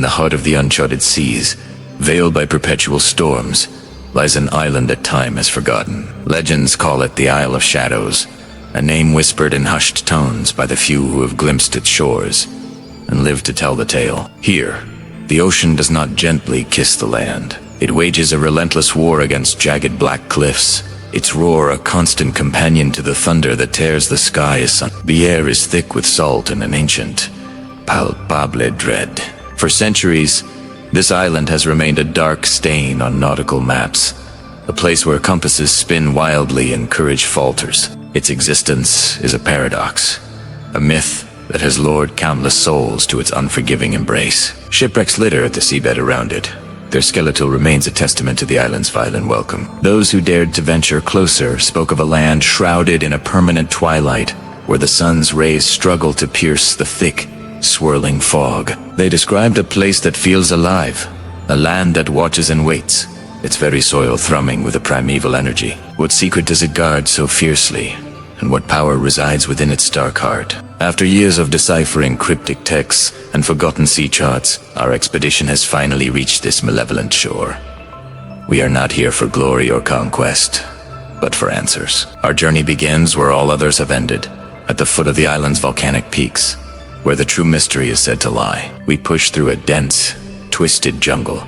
the heart of the uncharted seas, veiled by perpetual storms, lies an island that time has forgotten. Legends call it the Isle of Shadows, a name whispered in hushed tones by the few who have glimpsed its shores and lived to tell the tale. Here, the ocean does not gently kiss the land. It wages a relentless war against jagged black cliffs, its roar a constant companion to the thunder that tears the sky as sun. The air is thick with salt and an ancient, palpable dread. For centuries, this island has remained a dark stain on nautical maps, a place where compasses spin wildly and courage falters. Its existence is a paradox, a myth that has lured countless souls to its unforgiving embrace. Shipwrecks litter at the seabed around it, their skeletal remains a testament to the island's violent welcome. Those who dared to venture closer spoke of a land shrouded in a permanent twilight, where the sun's rays struggle to pierce the thick, swirling fog. They described a place that feels alive, a land that watches and waits, its very soil thrumming with a primeval energy. What secret does it guard so fiercely, and what power resides within its dark heart? After years of deciphering cryptic texts and forgotten sea charts, our expedition has finally reached this malevolent shore. We are not here for glory or conquest, but for answers. Our journey begins where all others have ended, at the foot of the island's volcanic peaks, where the true mystery is said to lie. We push through a dense, twisted jungle,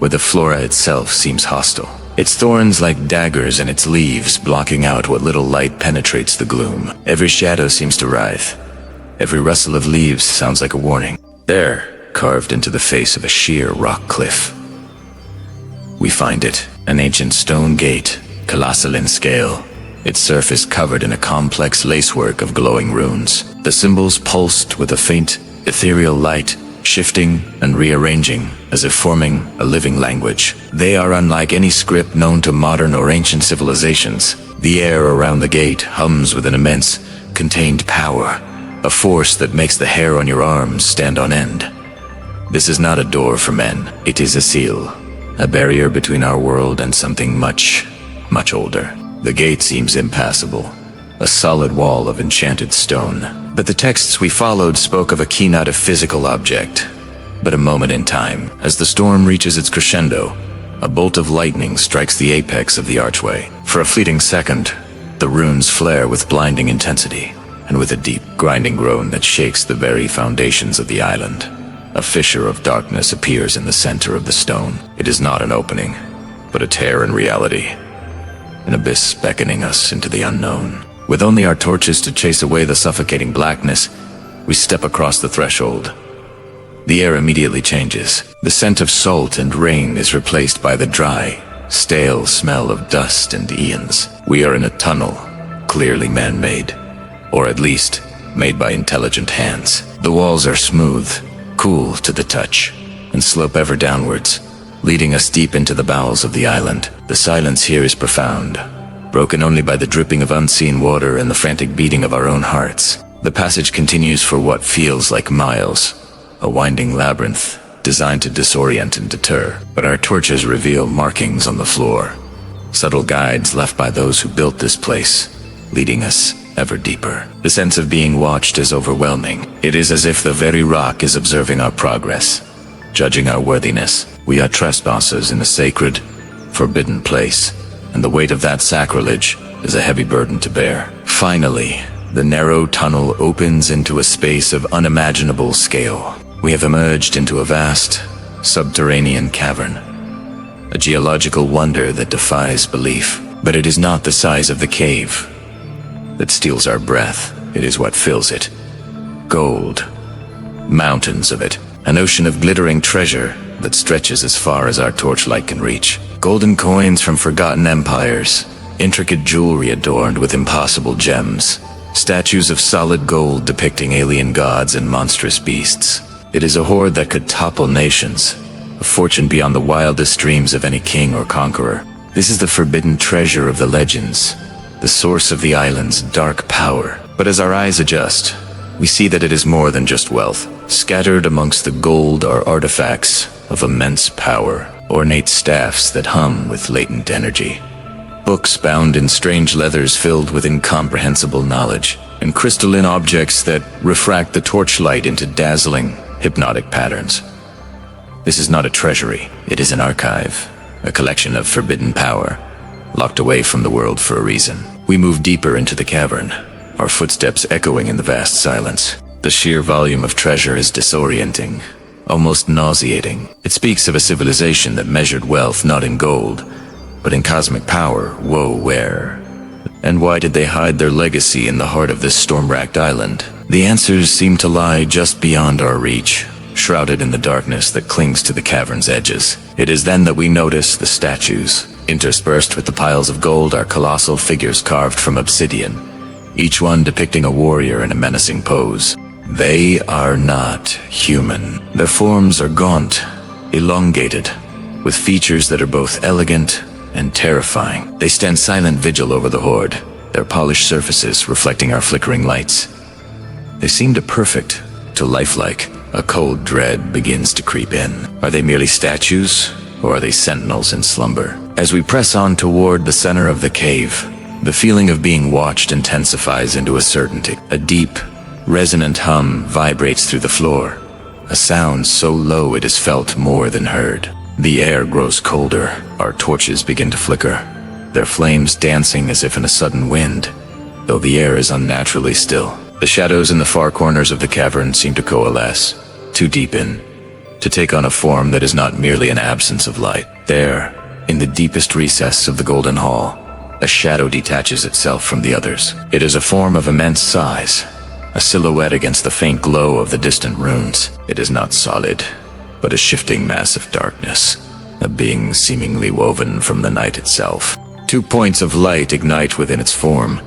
where the flora itself seems hostile. Its thorns like daggers and its leaves blocking out what little light penetrates the gloom. Every shadow seems to writhe. Every rustle of leaves sounds like a warning. There, carved into the face of a sheer rock cliff, we find it, an ancient stone gate, colossal in scale, its surface covered in a complex lacework of glowing runes. The symbols pulsed with a faint, ethereal light, shifting and rearranging as if forming a living language. They are unlike any script known to modern or ancient civilizations. The air around the gate hums with an immense, contained power, a force that makes the hair on your arms stand on end. This is not a door for men. It is a seal, a barrier between our world and something much, much older. The gate seems impassable, a solid wall of enchanted stone. But the texts we followed spoke of a key, not a physical object, but a moment in time. As the storm reaches its crescendo, a bolt of lightning strikes the apex of the archway. For a fleeting second, the runes flare with blinding intensity, and with a deep, grinding groan that shakes the very foundations of the island, a fissure of darkness appears in the center of the stone. It is not an opening, but a tear in reality, an abyss beckoning us into the unknown. With only our torches to chase away the suffocating blackness, we step across the threshold. The air immediately changes. The scent of salt and rain is replaced by the dry, stale smell of dust and eons. We are in a tunnel, clearly man-made, or at least made by intelligent hands. The walls are smooth, cool to the touch, and slope ever downwards, leading us deep into the bowels of the island. The silence here is profound, broken only by the dripping of unseen water and the frantic beating of our own hearts. The passage continues for what feels like miles, a winding labyrinth designed to disorient and deter. But our torches reveal markings on the floor, subtle guides left by those who built this place, leading us ever deeper. The sense of being watched is overwhelming. It is as if the very rock is observing our progress, judging our worthiness. We are trespassers in a sacred, forbidden place, and the weight of that sacrilege is a heavy burden to bear. Finally, the narrow tunnel opens into a space of unimaginable scale. We have emerged into a vast, subterranean cavern, a geological wonder that defies belief. But it is not the size of the cave that steals our breath. It is what fills it. Gold. Mountains of it. An ocean of glittering treasure that stretches as far as our torchlight can reach. Golden coins from forgotten empires. Intricate jewelry adorned with impossible gems. Statues of solid gold depicting alien gods and monstrous beasts. It is a hoard that could topple nations. A fortune beyond the wildest dreams of any king or conqueror. This is the forbidden treasure of the legends, the source of the island's dark power. But as our eyes adjust, we see that it is more than just wealth. Scattered amongst the gold are artifacts of immense power, ornate staffs that hum with latent energy, books bound in strange leathers filled with incomprehensible knowledge, and crystalline objects that refract the torchlight into dazzling, hypnotic patterns. This is not a treasury, it is an archive, a collection of forbidden power, locked away from the world for a reason. We move deeper into the cavern, our footsteps echoing in the vast silence. The sheer volume of treasure is disorienting, almost nauseating. It speaks of a civilization that measured wealth not in gold, but in cosmic power. Whoa, where? And why did they hide their legacy in the heart of this storm-racked island? The answers seem to lie just beyond our reach, shrouded in the darkness that clings to the cavern's edges. It is then that we notice the statues. Interspersed with the piles of gold are colossal figures carved from obsidian, each one depicting a warrior in a menacing pose. They are not human. Their forms are gaunt, elongated, with features that are both elegant and terrifying. They stand silent vigil over the horde, their polished surfaces reflecting our flickering lights. They seem too perfect, too lifelike. A cold dread begins to creep in. Are they merely statues, or are they sentinels in slumber? As we press on toward the center of the cave, the feeling of being watched intensifies into a certainty. A deep, resonant hum vibrates through the floor, a sound so low it is felt more than heard. The air grows colder, our torches begin to flicker, their flames dancing as if in a sudden wind, though the air is unnaturally still. The shadows in the far corners of the cavern seem to coalesce, to deepen, to take on a form that is not merely an absence of light. There, in the deepest recess of the Golden Hall, a shadow detaches itself from the others. It is a form of immense size, a silhouette against the faint glow of the distant runes. It is not solid, but a shifting mass of darkness, a being seemingly woven from the night itself. 2 points of light ignite within its form,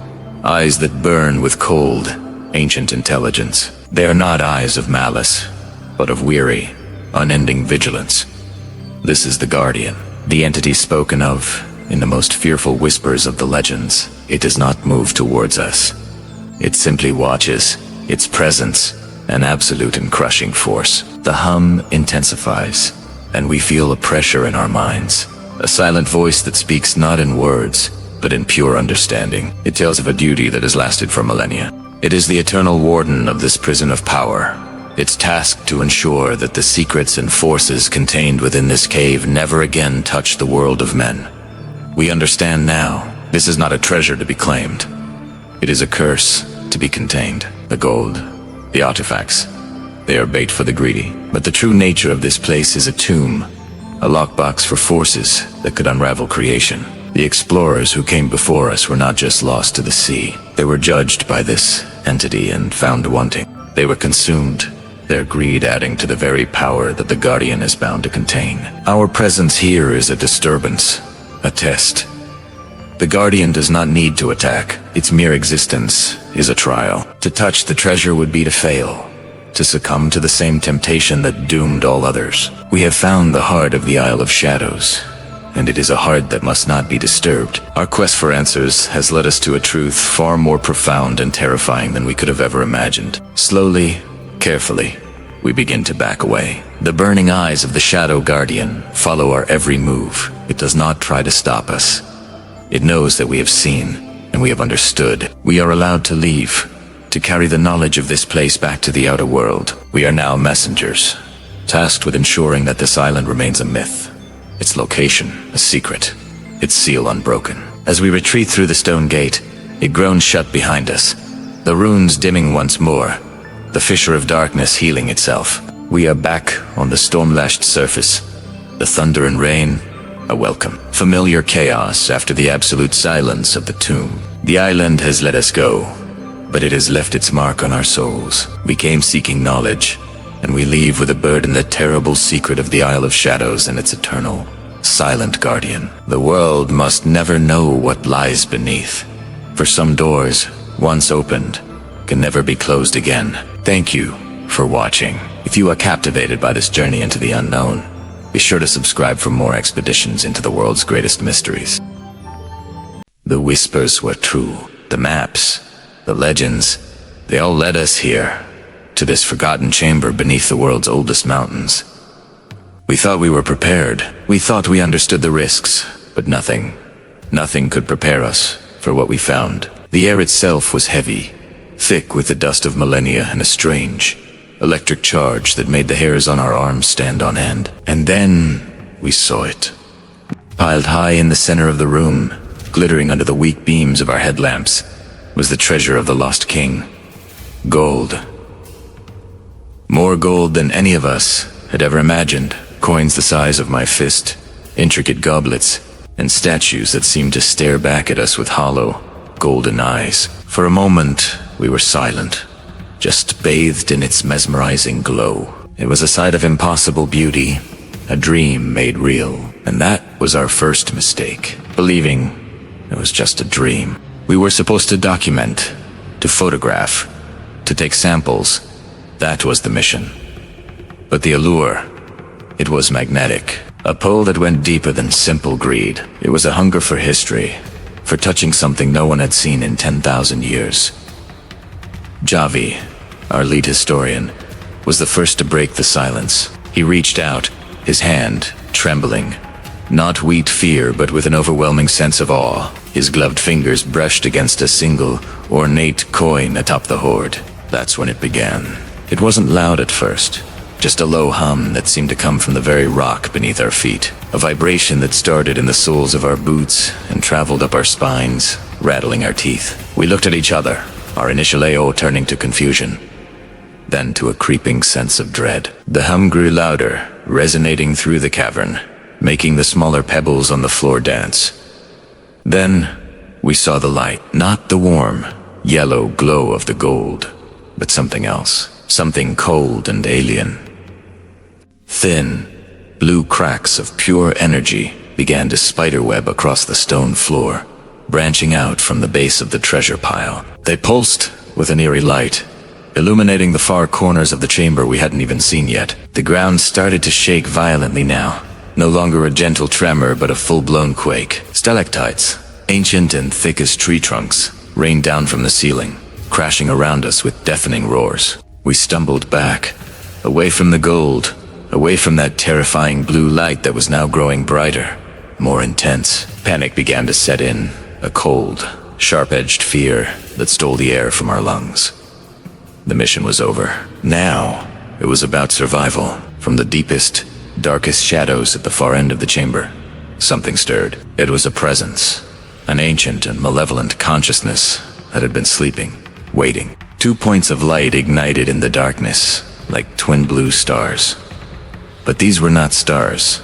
eyes that burn with cold, ancient intelligence. They are not eyes of malice, but of weary, unending vigilance. This is the Guardian, the entity spoken of in the most fearful whispers of the legends. It does not move towards us. It simply watches, its presence an absolute and crushing force. The hum intensifies, and we feel a pressure in our minds. A silent voice that speaks not in words, but in pure understanding. It tells of a duty that has lasted for millennia. It is the eternal warden of this prison of power. It's tasked to ensure that the secrets and forces contained within this cave never again touch the world of men. We understand now, this is not a treasure to be claimed. It is a curse to be contained. The gold, the artifacts, they are bait for the greedy. But the true nature of this place is a tomb, a lockbox for forces that could unravel creation. The explorers who came before us were not just lost to the sea. They were judged by this entity and found wanting. They were consumed, their greed adding to the very power that the Guardian is bound to contain. Our presence here is a disturbance, a test. The Guardian does not need to attack. Its mere existence is a trial. To touch the treasure would be to fail, to succumb to the same temptation that doomed all others. We have found the heart of the Isle of Shadows, and it is a heart that must not be disturbed. Our quest for answers has led us to a truth far more profound and terrifying than we could have ever imagined. Slowly, carefully, we begin to back away. The burning eyes of the Shadow Guardian follow our every move. It does not try to stop us. It knows that we have seen, and we have understood. We are allowed to leave, to carry the knowledge of this place back to the outer world. We are now messengers, tasked with ensuring that this island remains a myth, its location a secret, its seal unbroken. As we retreat through the stone gate, it groans shut behind us, the runes dimming once more, the fissure of darkness healing itself. We are back on the storm-lashed surface, the thunder and rain a welcome. Familiar chaos after the absolute silence of the tomb. The island has let us go, but it has left its mark on our souls. We came seeking knowledge, and we leave with a burden the terrible secret of the Isle of Shadows and its eternal, silent guardian. The world must never know what lies beneath, for some doors, once opened, can never be closed again. Thank you for watching. If you are captivated by this journey into the unknown, be sure to subscribe for more expeditions into the world's greatest mysteries. The whispers were true. The maps, the legends, they all led us here, to this forgotten chamber beneath the world's oldest mountains. We thought we were prepared. We thought we understood the risks, but nothing could prepare us for what we found. The air itself was heavy, thick with the dust of millennia and a strange, electric charge that made the hairs on our arms stand on end. And then we saw it. Piled high in the center of the room, glittering under the weak beams of our headlamps, was the treasure of the lost king. Gold. More gold than any of us had ever imagined. Coins the size of my fist, intricate goblets, and statues that seemed to stare back at us with hollow, golden eyes. For a moment, we were silent, just bathed in its mesmerizing glow. It was a sight of impossible beauty, a dream made real. And that was our first mistake, believing it was just a dream. We were supposed to document, to photograph, to take samples. That was the mission. But the allure, it was magnetic. A pull that went deeper than simple greed. It was a hunger for history, for touching something no one had seen in 10,000 years. Javi, our lead historian, was the first to break the silence. He reached out, his hand trembling. Not weak fear, but with an overwhelming sense of awe. His gloved fingers brushed against a single, ornate coin atop the hoard. That's when it began. It wasn't loud at first, just a low hum that seemed to come from the very rock beneath our feet. A vibration that started in the soles of our boots and traveled up our spines, rattling our teeth. We looked at each other, our initial AO turning to confusion, then to a creeping sense of dread. The hum grew louder, resonating through the cavern, making the smaller pebbles on the floor dance. Then we saw the light, not the warm, yellow glow of the gold, but something else, something cold and alien. Thin, blue cracks of pure energy began to spiderweb across the stone floor, branching out from the base of the treasure pile. They pulsed with an eerie light, illuminating the far corners of the chamber we hadn't even seen yet. The ground started to shake violently now, no longer a gentle tremor but a full-blown quake. Stalactites, ancient and thick as tree trunks, rained down from the ceiling, crashing around us with deafening roars. We stumbled back, away from the gold, away from that terrifying blue light that was now growing brighter, more intense. Panic began to set in, a cold, sharp-edged fear that stole the air from our lungs. The mission was over. Now, it was about survival. From the deepest, darkest shadows at the far end of the chamber, something stirred. It was a presence, an ancient and malevolent consciousness that had been sleeping, waiting. 2 points of light ignited in the darkness, like twin blue stars. But these were not stars.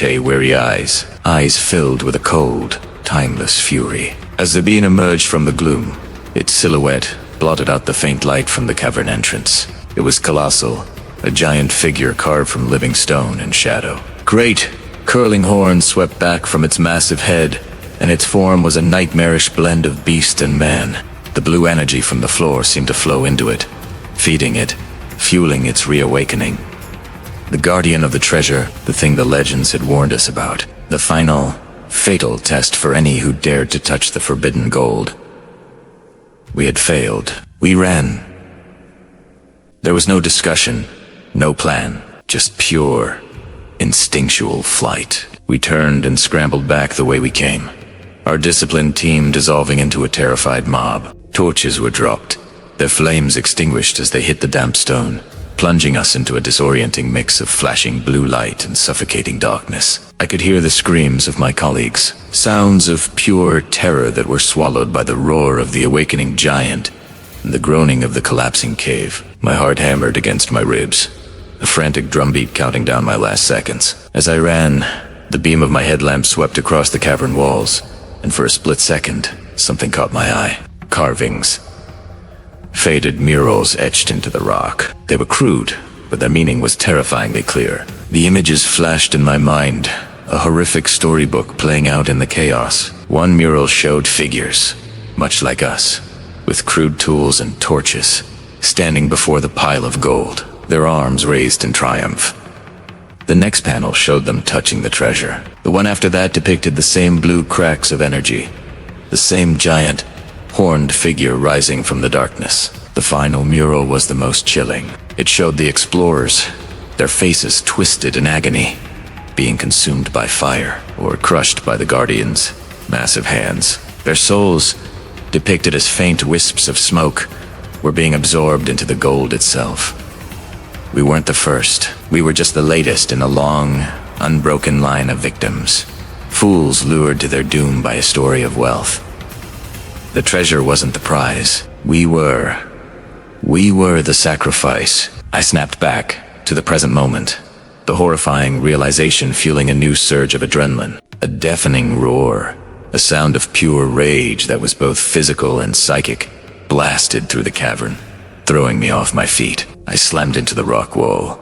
Weary eyes filled with a cold, timeless fury. As the being emerged from the gloom, its silhouette blotted out the faint light from the cavern entrance. It was colossal, a giant figure carved from living stone and shadow. Great, curling horns swept back from its massive head, and its form was a nightmarish blend of beast and man. The blue energy from the floor seemed to flow into it, feeding it, fueling its reawakening. The guardian of the treasure, the thing the legends had warned us about. The final, fatal test for any who dared to touch the forbidden gold. We had failed. We ran. There was no discussion, no plan, just pure, instinctual flight. We turned and scrambled back the way we came, our disciplined team dissolving into a terrified mob. Torches were dropped, their flames extinguished as they hit the damp stone, plunging us into a disorienting mix of flashing blue light and suffocating darkness. I could hear the screams of my colleagues, sounds of pure terror that were swallowed by the roar of the awakening giant and the groaning of the collapsing cave. My heart hammered against my ribs, a frantic drumbeat counting down my last seconds. As I ran, the beam of my headlamp swept across the cavern walls, and for a split second, something caught my eye. Carvings. Faded murals etched into the rock. They were crude, but their meaning was terrifyingly clear. The images flashed in my mind, a horrific storybook playing out in the chaos. One mural showed figures, much like us, with crude tools and torches, standing before the pile of gold, their arms raised in triumph. The next panel showed them touching the treasure. The one after that depicted the same blue cracks of energy, the same giant, horned figure rising from the darkness. The final mural was the most chilling. It showed the explorers, their faces twisted in agony, being consumed by fire or crushed by the Guardians' massive hands. Their souls, depicted as faint wisps of smoke, were being absorbed into the gold itself. We weren't the first. We were just the latest in a long, unbroken line of victims. Fools lured to their doom by a story of wealth. The treasure wasn't the prize. We were the sacrifice. I snapped back to the present moment, the horrifying realization fueling a new surge of adrenaline. A deafening roar, a sound of pure rage that was both physical and psychic, blasted through the cavern, throwing me off my feet. I slammed into the rock wall,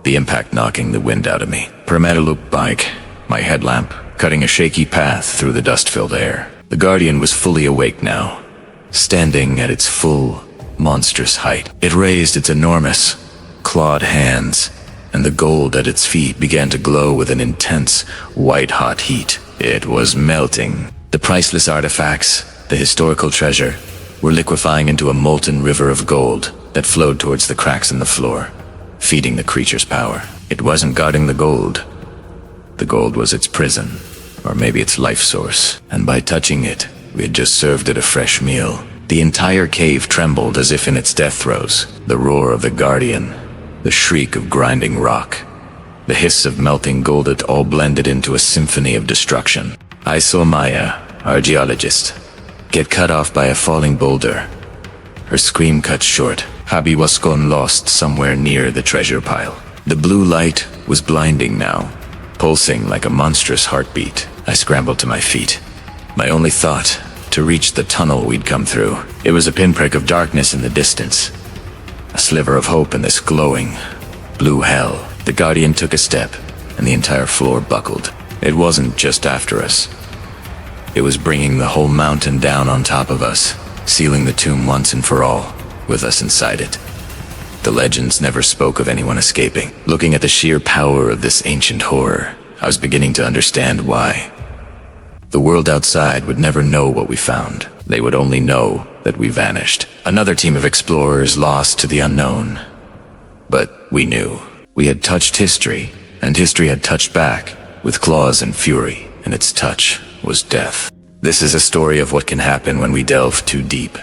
the impact knocking the wind out of me. Permata-loop bike, my headlamp, cutting a shaky path through the dust-filled air. The Guardian was fully awake now, standing at its full, monstrous height. It raised its enormous, clawed hands, and the gold at its feet began to glow with an intense, white-hot heat. It was melting. The priceless artifacts, the historical treasure, were liquefying into a molten river of gold that flowed towards the cracks in the floor, feeding the creature's power. It wasn't guarding the gold. The gold was its prison, or maybe its life source, and by touching it, we had just served it a fresh meal. The entire cave trembled as if in its death throes. The roar of the Guardian, the shriek of grinding rock, the hiss of melting gold, it all blended into a symphony of destruction. I saw Maya, our geologist, get cut off by a falling boulder. Her scream cut short. Habi was gone lost somewhere near the treasure pile. The blue light was blinding now, pulsing like a monstrous heartbeat. I scrambled to my feet. My only thought, to reach the tunnel we'd come through. It was a pinprick of darkness in the distance, a sliver of hope in this glowing, blue hell. The Guardian took a step, and the entire floor buckled. It wasn't just after us. It was bringing the whole mountain down on top of us, sealing the tomb once and for all, with us inside it. The legends never spoke of anyone escaping. Looking at the sheer power of this ancient horror, I was beginning to understand why. The world outside would never know what we found. They would only know that we vanished. Another team of explorers lost to the unknown. But we knew. We had touched history, and history had touched back, with claws and fury, and its touch was death. This is a story of what can happen when we delve too deep,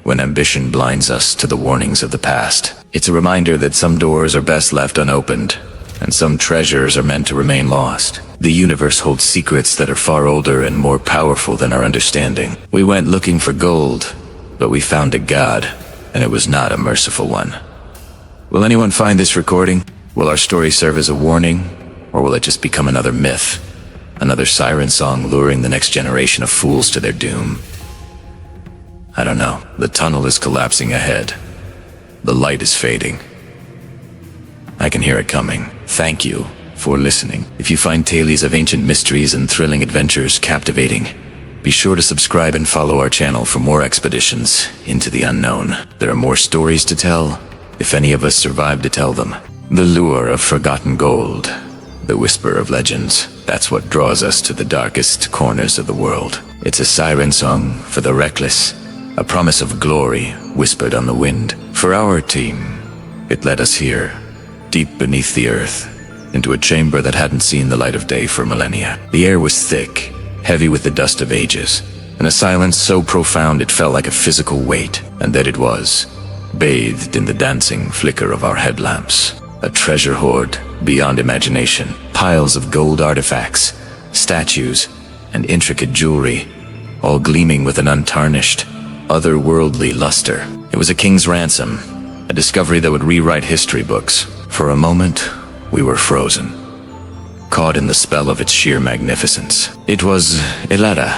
when ambition blinds us to the warnings of the past. It's a reminder that some doors are best left unopened, and some treasures are meant to remain lost. The universe holds secrets that are far older and more powerful than our understanding. We went looking for gold, but we found a god, and it was not a merciful one. Will anyone find this recording? Will our story serve as a warning, or will it just become another myth? Another siren song luring the next generation of fools to their doom? I don't know. The tunnel is collapsing ahead. The light is fading. I can hear it coming. Thank you for listening. If you find tales of ancient mysteries and thrilling adventures captivating, be sure to subscribe and follow our channel for more expeditions into the unknown. There are more stories to tell, if any of us survive to tell them. The lure of forgotten gold, the whisper of legends, that's what draws us to the darkest corners of the world. It's a siren song for the reckless, a promise of glory whispered on the wind. For our team, it led us here, deep beneath the earth, into a chamber that hadn't seen the light of day for millennia. The air was thick, heavy with the dust of ages, and a silence so profound it felt like a physical weight, and that it was, bathed in the dancing flicker of our headlamps. A treasure hoard beyond imagination. Piles of gold artifacts, statues, and intricate jewelry, all gleaming with an untarnished, otherworldly luster. It was a king's ransom, a discovery that would rewrite history books. For a moment, we were frozen, caught in the spell of its sheer magnificence. It was Eletta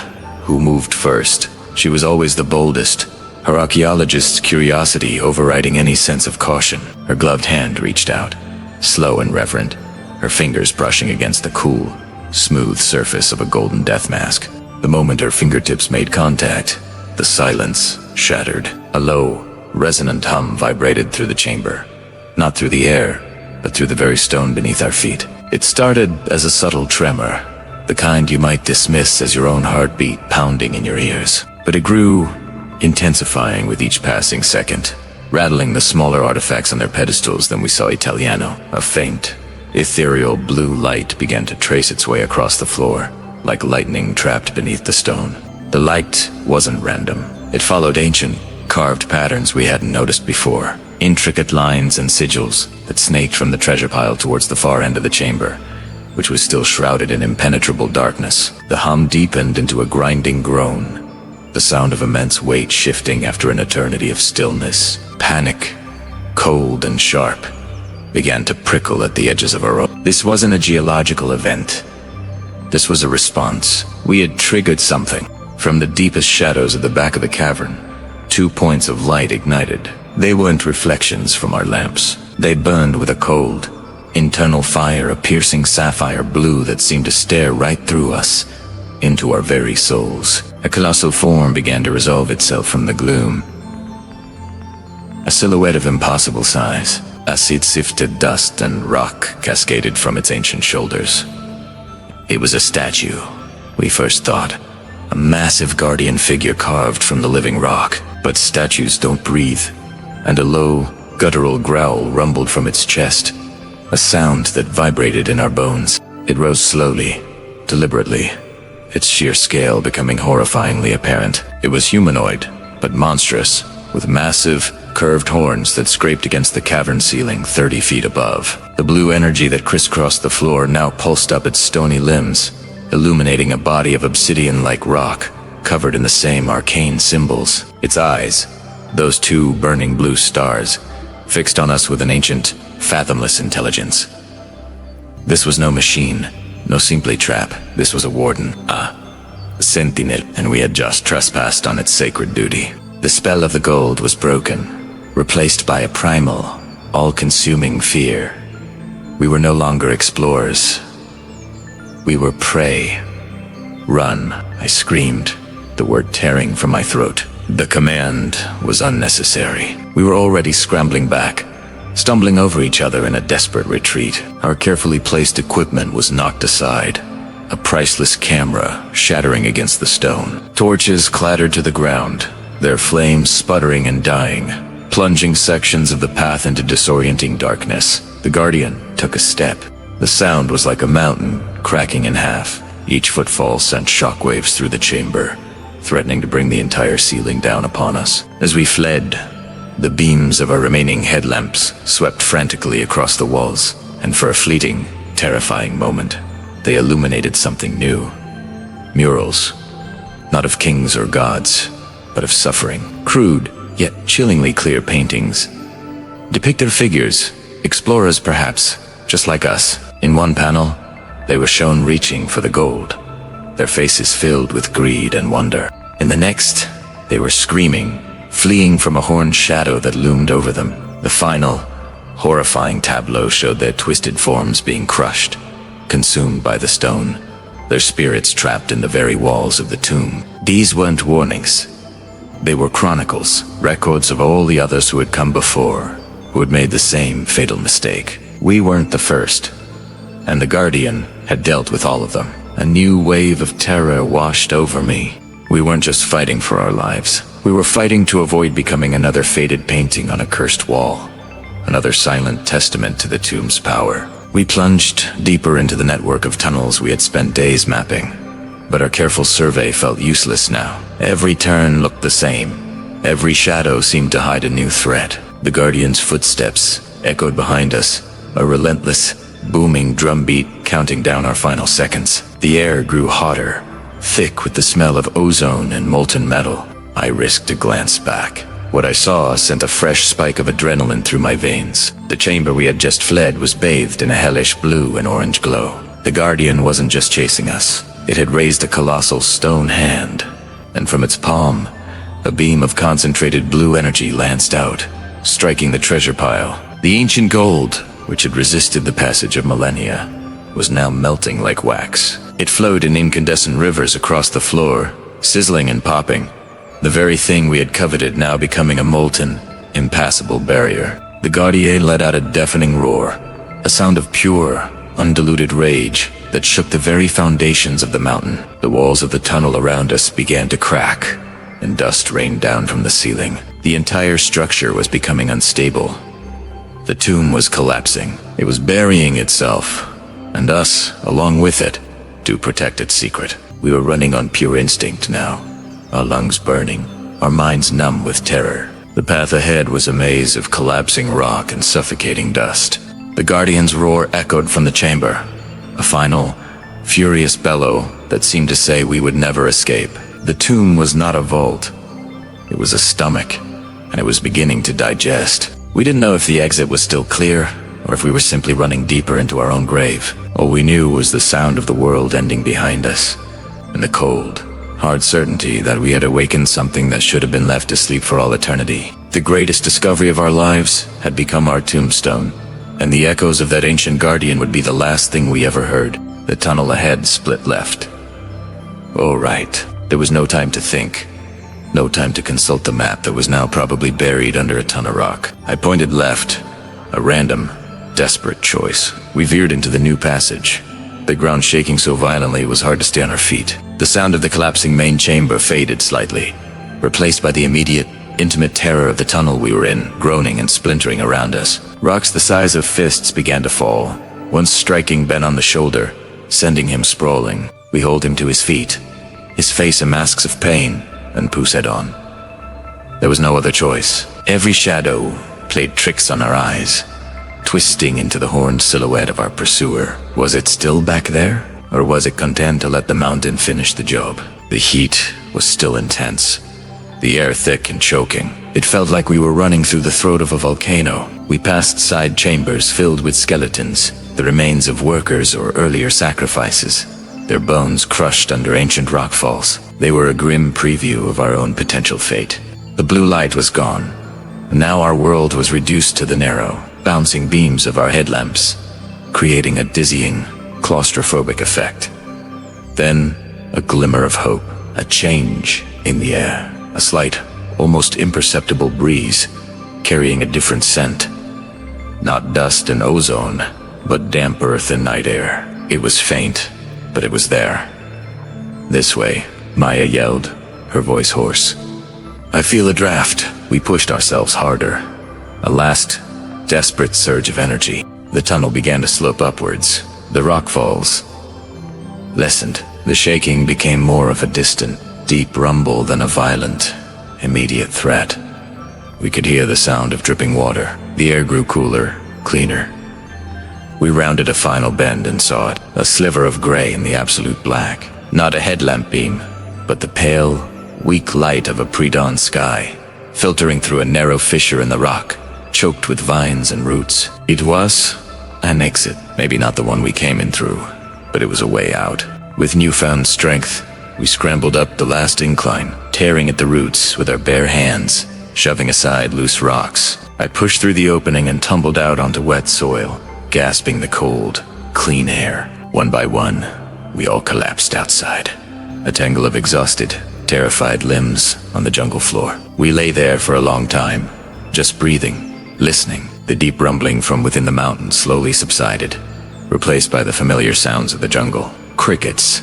who moved first. She was always the boldest, her archaeologist's curiosity overriding any sense of caution. Her gloved hand reached out, slow and reverent, her fingers brushing against the cool, smooth surface of a golden death mask. The moment her fingertips made contact, the silence shattered. A low, resonant hum vibrated through the chamber, not through the air, but through the very stone beneath our feet. It started as a subtle tremor, the kind you might dismiss as your own heartbeat pounding in your ears. But it grew, intensifying with each passing second, rattling the smaller artifacts on their pedestals than we saw Italiano. A faint, ethereal blue light began to trace its way across the floor, like lightning trapped beneath the stone. The light wasn't random. It followed ancient, carved patterns we hadn't noticed before. intricate lines and sigils that snaked from the treasure pile towards the far end of the chamber, which was still shrouded in impenetrable darkness. The hum deepened into a grinding groan, the sound of immense weight shifting after an eternity of stillness. Panic, cold and sharp, began to prickle at the edges of our own. This wasn't a geological event. This was a response. We had triggered something. From the deepest shadows of the back of the cavern, 2 points of light ignited. They weren't reflections from our lamps. They burned with a cold, internal fire, a piercing sapphire blue that seemed to stare right through us, into our very souls. A colossal form began to resolve itself from the gloom. A silhouette of impossible size. Acid-sifted dust and rock cascaded from its ancient shoulders. It was a statue, we first thought. A massive guardian figure carved from the living rock. But statues don't breathe, and a low, guttural growl rumbled from its chest, a sound that vibrated in our bones. It rose slowly, deliberately, its sheer scale becoming horrifyingly apparent. It was humanoid, but monstrous, with massive, curved horns that scraped against the cavern ceiling 30 feet above. The blue energy that crisscrossed the floor now pulsed up its stony limbs, illuminating a body of obsidian-like rock, covered in the same arcane symbols. Its eyes, those 2 burning blue stars, fixed on us with an ancient, fathomless intelligence. This was no machine, no simply trap. This was a warden, a sentinel, and we had just trespassed on its sacred duty. The spell of the gold was broken, replaced by a primal, all-consuming fear. We were no longer explorers. We were prey. Run, I screamed, the word tearing from my throat. The command was unnecessary. We were already scrambling back, stumbling over each other in a desperate retreat. Our carefully placed equipment was knocked aside, a priceless camera shattering against the stone. Torches clattered to the ground, their flames sputtering and dying, plunging sections of the path into disorienting darkness. The Guardian took a step. The sound was like a mountain cracking in half. Each footfall sent shockwaves through the chamber, threatening to bring the entire ceiling down upon us. As we fled, the beams of our remaining headlamps swept frantically across the walls, and for a fleeting, terrifying moment, they illuminated something new. Murals, not of kings or gods, but of suffering. Crude, yet chillingly clear paintings depicted figures, explorers perhaps, just like us. In one panel, they were shown reaching for the gold, their faces filled with greed and wonder. In the next, they were screaming, fleeing from a horned shadow that loomed over them. The final, horrifying tableau showed their twisted forms being crushed, consumed by the stone, their spirits trapped in the very walls of the tomb. These weren't warnings. They were chronicles, records of all the others who had come before, who had made the same fatal mistake. We weren't the first, and the Guardian had dealt with all of them. A new wave of terror washed over me. We weren't just fighting for our lives. We were fighting to avoid becoming another faded painting on a cursed wall, another silent testament to the tomb's power. We plunged deeper into the network of tunnels we had spent days mapping, but our careful survey felt useless now. Every turn looked the same. Every shadow seemed to hide a new threat. The Guardian's footsteps echoed behind us, a relentless, booming drumbeat counting down our final seconds. The air grew hotter, thick with the smell of ozone and molten metal. I risked a glance back. What I saw sent a fresh spike of adrenaline through my veins. The chamber we had just fled was bathed in a hellish blue and orange glow. The Guardian wasn't just chasing us. It had raised a colossal stone hand, and from its palm, a beam of concentrated blue energy lanced out, striking the treasure pile. The ancient gold, which had resisted the passage of millennia, was now melting like wax. It flowed in incandescent rivers across the floor, sizzling and popping, the very thing we had coveted now becoming a molten, impassable barrier. The Guardian let out a deafening roar, a sound of pure, undiluted rage that shook the very foundations of the mountain. The walls of the tunnel around us began to crack, and dust rained down from the ceiling. The entire structure was becoming unstable. The tomb was collapsing. It was burying itself, and us, along with it, to protect its secret. We were running on pure instinct now, our lungs burning, our minds numb with terror. The path ahead was a maze of collapsing rock and suffocating dust. The Guardian's roar echoed from the chamber, a final, furious bellow that seemed to say we would never escape. The tomb was not a vault. It was a stomach, and it was beginning to digest. We didn't know if the exit was still clear, or if we were simply running deeper into our own grave. All we knew was the sound of the world ending behind us, and the cold, hard certainty that we had awakened something that should have been left to sleep for all eternity. The greatest discovery of our lives had become our tombstone, and the echoes of that ancient guardian would be the last thing we ever heard. The tunnel ahead split left. Oh, right. There was no time to think. No time to consult the map that was now probably buried under a ton of rock. I pointed left, a random, desperate choice. We veered into the new passage, the ground shaking so violently it was hard to stay on our feet. The sound of the collapsing main chamber faded slightly, replaced by the immediate, intimate terror of the tunnel we were in, groaning and splintering around us. Rocks the size of fists began to fall, one striking Ben on the shoulder, sending him sprawling. We hauled him to his feet, his face a mask of pain, and Poos head on. There was no other choice. Every shadow played tricks on our eyes, twisting into the horned silhouette of our pursuer. Was it still back there? Or was it content to let the mountain finish the job? The heat was still intense, the air thick and choking. It felt like we were running through the throat of a volcano. We passed side chambers filled with skeletons, the remains of workers or earlier sacrifices, their bones crushed under ancient rockfalls. They were a grim preview of our own potential fate. The blue light was gone, and now our world was reduced to the narrow, bouncing beams of our headlamps, creating a dizzying, claustrophobic effect. Then, a glimmer of hope, a change in the air, a slight, almost imperceptible breeze, carrying a different scent. Not dust and ozone, but damp earth and night air. It was faint, but it was there. This way, Maya yelled, her voice hoarse. I feel a draft. We pushed ourselves harder. A last, desperate surge of energy. The tunnel began to slope upwards. The rock falls lessened. The shaking became more of a distant, deep rumble than a violent, immediate threat. We could hear the sound of dripping water. The air grew cooler, cleaner. We rounded a final bend and saw it, a sliver of gray in the absolute black. Not a headlamp beam, but the pale, weak light of a pre-dawn sky, filtering through a narrow fissure in the rock, choked with vines and roots. It was an exit, maybe not the one we came in through, but it was a way out. With newfound strength, we scrambled up the last incline, tearing at the roots with our bare hands, shoving aside loose rocks. I pushed through the opening and tumbled out onto wet soil, gasping the cold, clean air. One by one, we all collapsed outside, a tangle of exhausted, terrified limbs on the jungle floor. We lay there for a long time, just breathing, listening. The deep rumbling from within the mountain slowly subsided, replaced by the familiar sounds of the jungle. Crickets,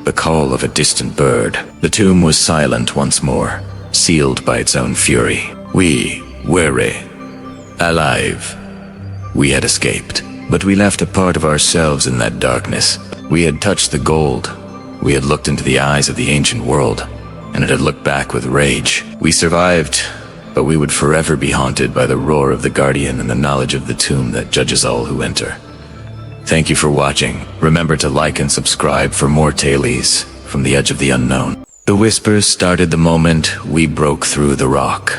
the call of a distant bird. The tomb was silent once more, sealed by its own fury. We were alive. We had escaped, but we left a part of ourselves in that darkness. We had touched the gold. We had looked into the eyes of the ancient world, and it had looked back with rage. We survived, but we would forever be haunted by the roar of the Guardian and the knowledge of the tomb that judges all who enter. Thank you for watching. Remember to like and subscribe for more tales from the edge of the unknown. The whispers started the moment we broke through the rock.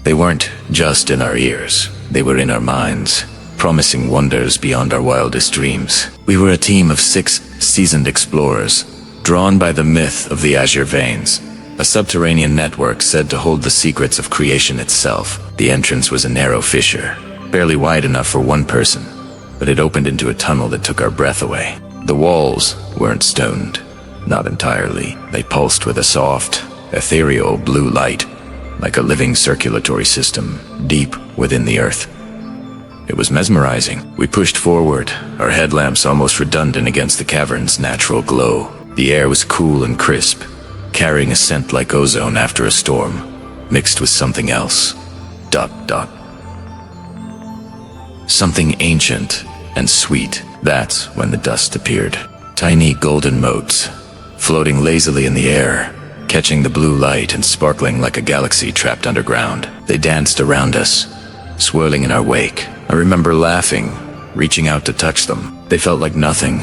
They weren't just in our ears, they were in our minds, promising wonders beyond our wildest dreams. We were a team of 6 seasoned explorers, drawn by the myth of the Azure Veins, a subterranean network said to hold the secrets of creation itself. The entrance was a narrow fissure, barely wide enough for one person, but it opened into a tunnel that took our breath away. The walls weren't stoned, not entirely. They pulsed with a soft, ethereal blue light, like a living circulatory system, deep within the earth. It was mesmerizing. We pushed forward, our headlamps almost redundant against the cavern's natural glow. The air was cool and crisp, carrying a scent like ozone after a storm, mixed with something else. ... Something ancient and sweet. That's when the dust appeared. Tiny golden motes, floating lazily in the air, catching the blue light and sparkling like a galaxy trapped underground. They danced around us, swirling in our wake. I remember laughing, reaching out to touch them. They felt like nothing,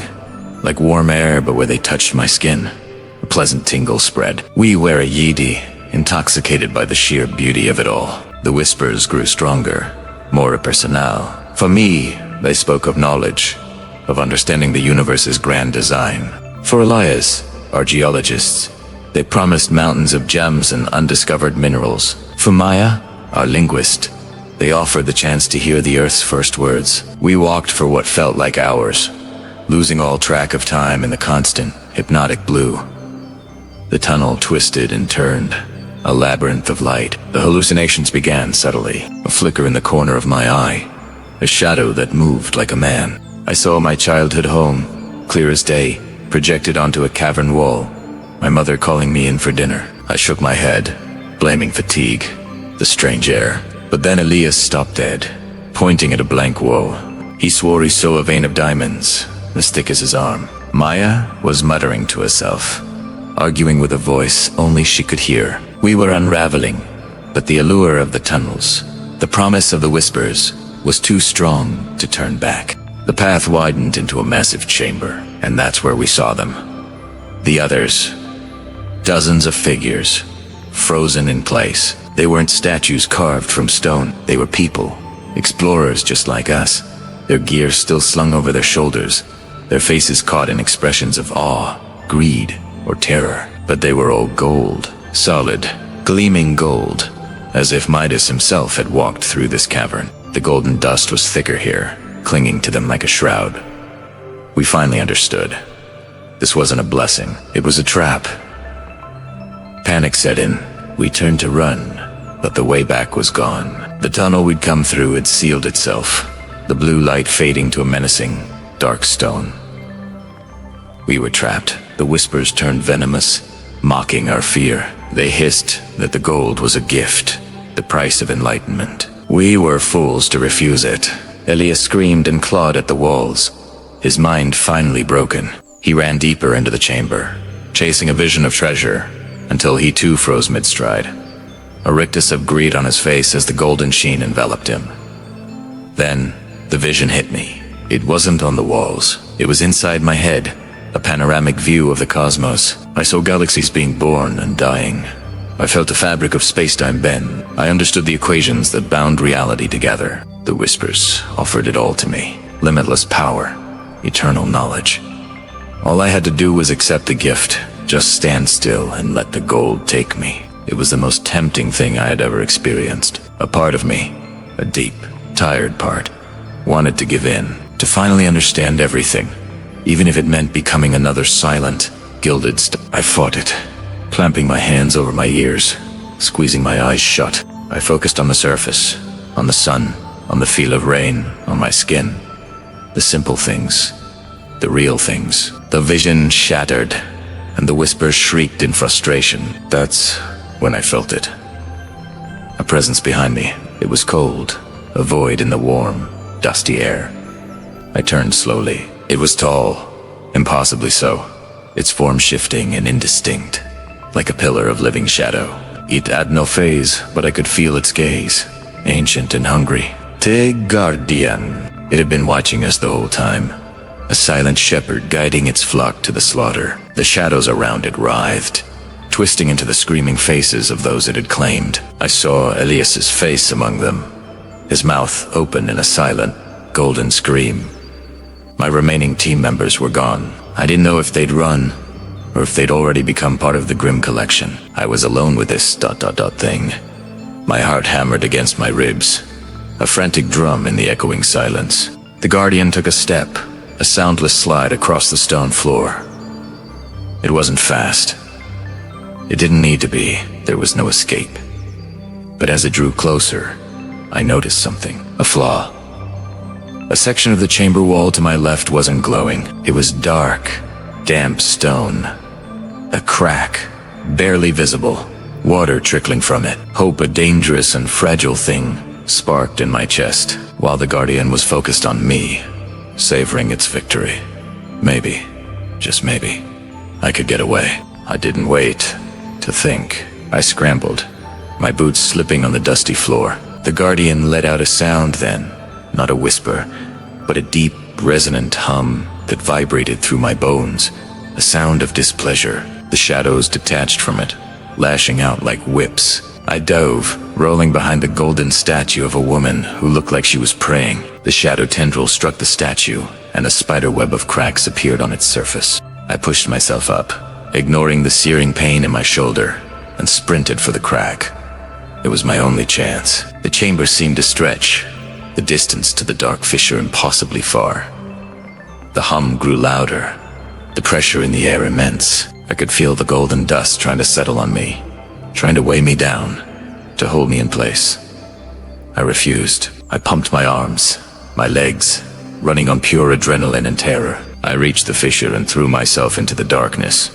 like warm air, but where they touched my skin, a pleasant tingle spread. We were a Yidi, intoxicated by the sheer beauty of it all. The whispers grew stronger, more impersonal. For me, they spoke of knowledge, of understanding the universe's grand design. For Elias, our geologists, they promised mountains of gems and undiscovered minerals. For Maya, our linguist, they offered the chance to hear the Earth's first words. We walked for what felt like hours, losing all track of time in the constant, hypnotic blue. The tunnel twisted and turned, a labyrinth of light. The hallucinations began subtly, a flicker in the corner of my eye, a shadow that moved like a man. I saw my childhood home, clear as day, projected onto a cavern wall, my mother calling me in for dinner. I shook my head, blaming fatigue, the strange air. But then Elias stopped dead, pointing at a blank wall. He swore he saw a vein of diamonds, as thick as his arm. Maya was muttering to herself, arguing with a voice only she could hear. We were unraveling, but the allure of the tunnels, the promise of the whispers, was too strong to turn back. The path widened into a massive chamber, and that's where we saw them. The others, dozens of figures, frozen in place. They weren't statues carved from stone. They were people, explorers just like us, their gear still slung over their shoulders, their faces caught in expressions of awe, greed, or terror. But they were all gold, solid, gleaming gold, as if Midas himself had walked through this cavern. The golden dust was thicker here, clinging to them like a shroud. We finally understood. This wasn't a blessing, it was a trap. Panic set in. We turned to run, but the way back was gone. The tunnel we'd come through had sealed itself, the blue light fading to a menacing, dark stone. We were trapped. The whispers turned venomous, mocking our fear. They hissed that the gold was a gift, the price of enlightenment. We were fools to refuse it. Elias screamed and clawed at the walls, his mind finally broken. He ran deeper into the chamber, chasing a vision of treasure, until he too froze mid-stride, a rictus of greed on his face as the golden sheen enveloped him. Then, the vision hit me. It wasn't on the walls. It was inside my head, a panoramic view of the cosmos. I saw galaxies being born and dying. I felt the fabric of space-time bend. I understood the equations that bound reality together. The whispers offered it all to me. Limitless power, eternal knowledge. All I had to do was accept the gift, just stand still and let the gold take me. It was the most tempting thing I had ever experienced. A part of me, a deep, tired part, wanted to give in, to finally understand everything, even if it meant becoming another silent, gilded I fought it, clamping my hands over my ears, squeezing my eyes shut. I focused on the surface, on the sun, on the feel of rain, on my skin. The simple things, the real things. The vision shattered, and the whispers shrieked in frustration. That's when I felt it. A presence behind me. It was cold, a void in the warm, dusty air. I turned slowly. It was tall, impossibly so, its form shifting and indistinct, like a pillar of living shadow. It had no face, but I could feel its gaze, ancient and hungry. Te Guardian. It had been watching us the whole time, a silent shepherd guiding its flock to the slaughter. The shadows around it writhed, twisting into the screaming faces of those it had claimed. I saw Elias's face among them, his mouth open in a silent, golden scream. My remaining team members were gone. I didn't know if they'd run, or if they'd already become part of the Grim Collection. I was alone with this thing. My heart hammered against my ribs, a frantic drum in the echoing silence. The Guardian took a step, a soundless slide across the stone floor. It wasn't fast. It didn't need to be. There was no escape. But as it drew closer, I noticed something, a flaw. A section of the chamber wall to my left wasn't glowing. It was dark, damp stone. A crack, barely visible, water trickling from it. Hope, a dangerous and fragile thing, sparked in my chest, while the Guardian was focused on me, savoring its victory. Maybe, just maybe, I could get away. I didn't wait. to think. I scrambled, my boots slipping on the dusty floor. The Guardian let out a sound then, not a whisper, but a deep, resonant hum that vibrated through my bones, a sound of displeasure. The shadows detached from it, lashing out like whips. I dove, rolling behind the golden statue of a woman who looked like she was praying. The shadow tendril struck the statue, and a spider web of cracks appeared on its surface. I pushed myself up, ignoring the searing pain in my shoulder, and sprinted for the crack. It was my only chance. The chamber seemed to stretch, the distance to the dark fissure impossibly far. The hum grew louder, the pressure in the air immense. I could feel the golden dust trying to settle on me, trying to weigh me down, to hold me in place. I refused. I pumped my arms, my legs, running on pure adrenaline and terror. I reached the fissure and threw myself into the darkness,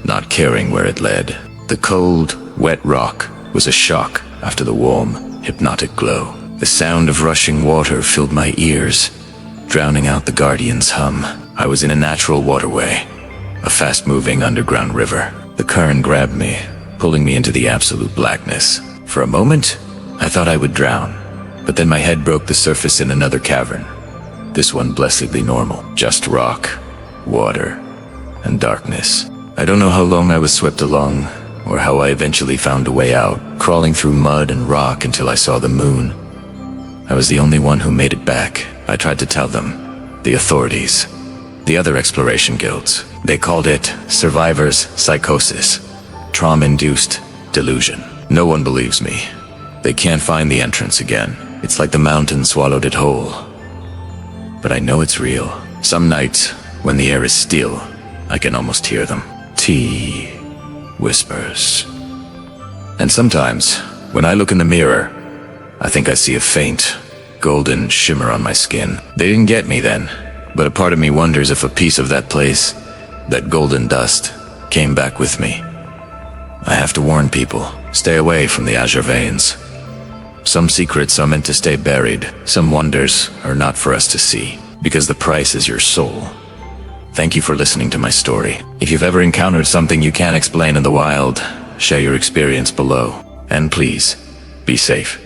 not caring where it led. The cold, wet rock was a shock after the warm, hypnotic glow. The sound of rushing water filled my ears, drowning out the Guardian's hum. I was in a natural waterway, a fast-moving underground river. The current grabbed me, pulling me into the absolute blackness. For a moment, I thought I would drown, but then my head broke the surface in another cavern. This one blessedly normal, just rock, water, and darkness. I don't know how long I was swept along, or how I eventually found a way out, crawling through mud and rock until I saw the moon. I was the only one who made it back. I tried to tell them, the authorities, the other exploration guilds. They called it survivor's psychosis, trauma-induced delusion. No one believes me. They can't find the entrance again. It's like the mountain swallowed it whole. But I know it's real. Some nights, when the air is still, I can almost hear them. T whispers. And sometimes, when I look in the mirror, I think I see a faint, golden shimmer on my skin. They didn't get me then, but a part of me wonders if a piece of that place, that golden dust, came back with me. I have to warn people, stay away from the azure veins. Some secrets are meant to stay buried. Some wonders are not for us to see, because the price is your soul. Thank you for listening to my story. If you've ever encountered something you can't explain in the wild, share your experience below. And please, be safe.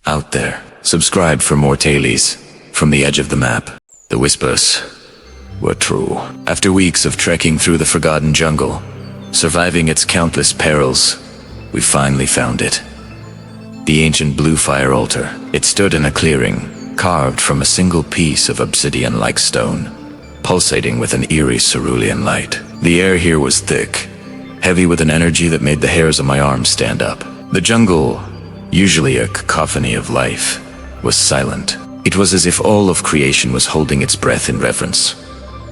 Out there, subscribe for more tales from the edge of the map. The whispers were true. After weeks of trekking through the forgotten jungle, surviving its countless perils, we finally found it. The ancient blue fire altar. It stood in a clearing, carved from a single piece of obsidian-like stone, pulsating with an eerie cerulean light. The air here was thick, heavy with an energy that made the hairs on my arms stand up. The jungle, usually a cacophony of life, was silent. It was as if all of creation was holding its breath in reverence,